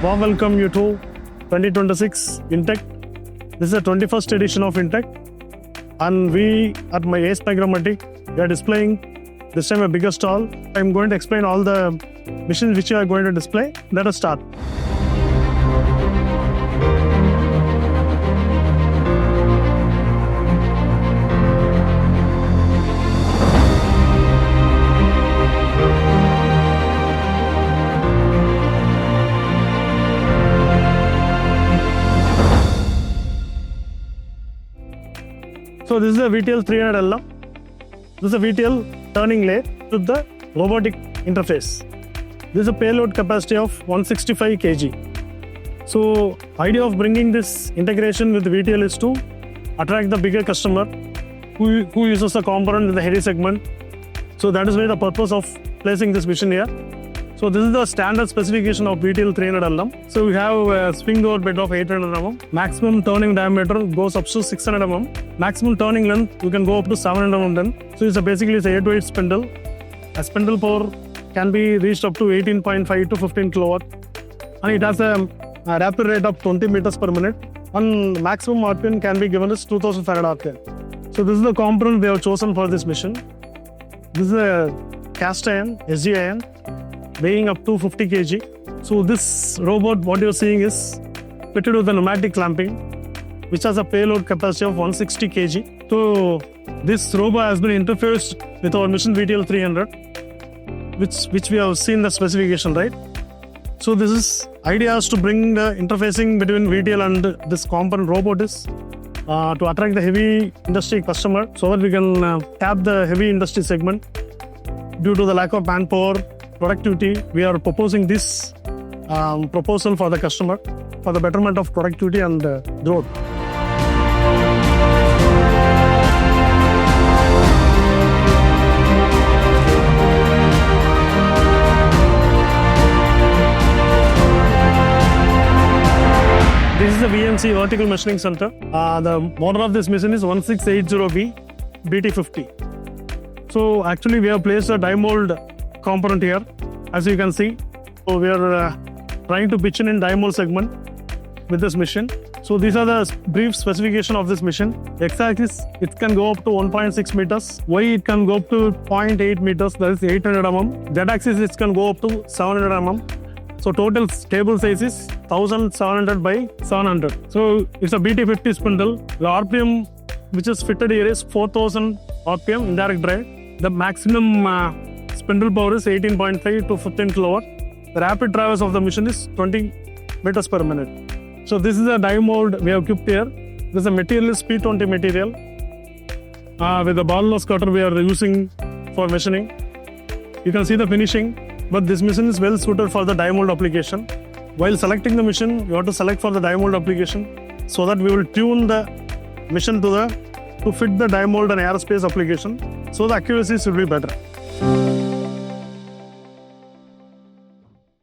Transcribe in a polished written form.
Warm welcome you to 2026 Intech. This is the 21st edition of Intech, and we at my AceMicromatic, we are displaying this time a bigger stall. I'm going to explain all the machines which we are going to display. Let us start. So this is a VTL 300LM. This is a VTL turning lathe with the robotic interface. This is a payload capacity of 165 kg. So idea of bringing this integration with VTL is to attract the bigger customer who uses the component in the heavy segment. So that is why the purpose of placing this machine here. So this is the standard specification of VTL 300LM. So we have a swing door bed of 800 mm. Maximum turning diameter goes up to 600 mm. Maximum turning length, you can go up to 700 mm then. So basically it's a 8-weight spindle. A spindle power can be reached up to 18.5 to 15 kilowatt. And it has a rapid rate of 20 meters per minute. And maximum RPM can be given as 2500 RPM. So this is the component we have chosen for this mission. This is a cast iron, SG iron, weighing up to 50 kg. So this robot, what you're seeing is fitted with a pneumatic clamping, which has a payload capacity of 160 kg. So this robot has been interfaced with our mission VTL 300, which we have seen the specification, right? So this is idea is to bring the interfacing between VTL and this component robot is to attract the heavy industry customer so that we can tap the heavy industry segment. Due to the lack of manpower, productivity, we are proposing this proposal for the customer for the betterment of productivity and growth. This is the VMC Vertical Machining Center. The model of this machine is 1680B BT50. So actually we have placed a die mold component here, as you can see. So we are trying to pitch in die mold segment with this machine. So these are the brief specification of this machine. X-axis, it can go up to 1.6 meters. Y, it can go up to 0.8 meters, that is 800 mm. Z-axis, it can go up to 700 mm. So total table size is 1700 by 700. So it's a BT50 spindle. The RPM which is fitted here is 4000 RPM indirect drive. The maximum spindle power is 18.5 to 15 kilowatt. The rapid traverse of the machine is 20 meters per minute. So this is a die mold we have equipped here. This is a material is P20 material. With the ball-nose cutter we are using for machining. You can see the finishing, but this machine is well suited for the die mold application. While selecting the machine, you have to select for the die mold application so that we will tune the machine to fit the die mold and aerospace application, so the accuracy should be better.